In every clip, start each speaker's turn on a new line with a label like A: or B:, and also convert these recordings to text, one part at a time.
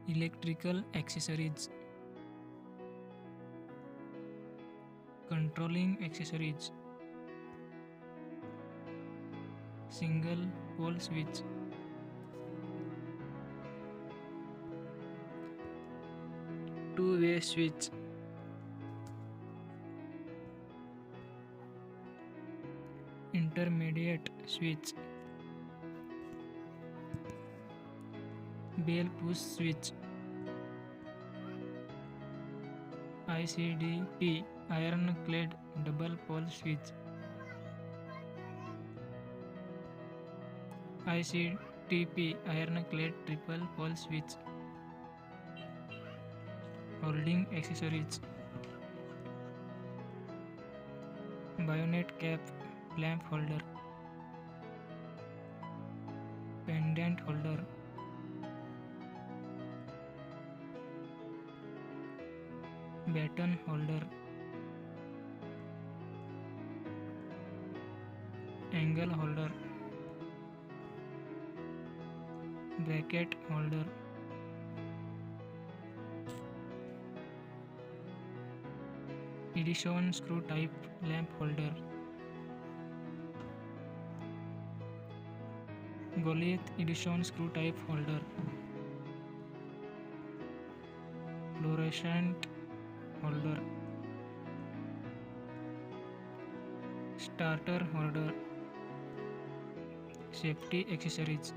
A: electrical accessories, controlling accessories, single pole switch, two-way switch, intermediate switch, bell push switch, ICDP iron-clad double pole switch, ICTP iron-clad triple pole switch, holding accessories, bayonet cap lamp holder, pendant holder, baton holder, angle holder, bracket holder, Edison screw type lamp holder, Goliath Edison screw type holder, fluorescent holder, starter holder, safety accessories,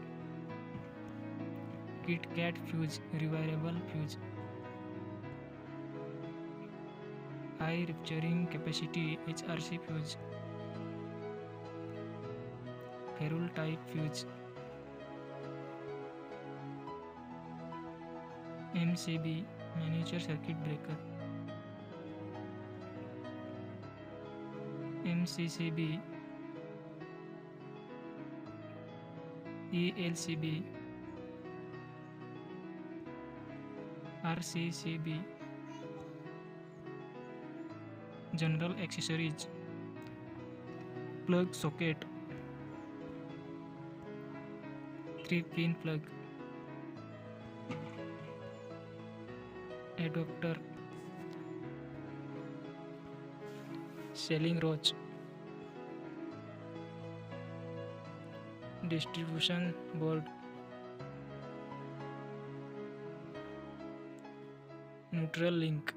A: Kit Kat fuse rewirable fuse, high rupturing capacity HRC fuse, ferrule type fuse, MCB miniature circuit breaker, MCCB, ELCB, RCCB, general accessories, plug socket, 3-pin plug, adapter, sailing roach, distribution board, neutral link.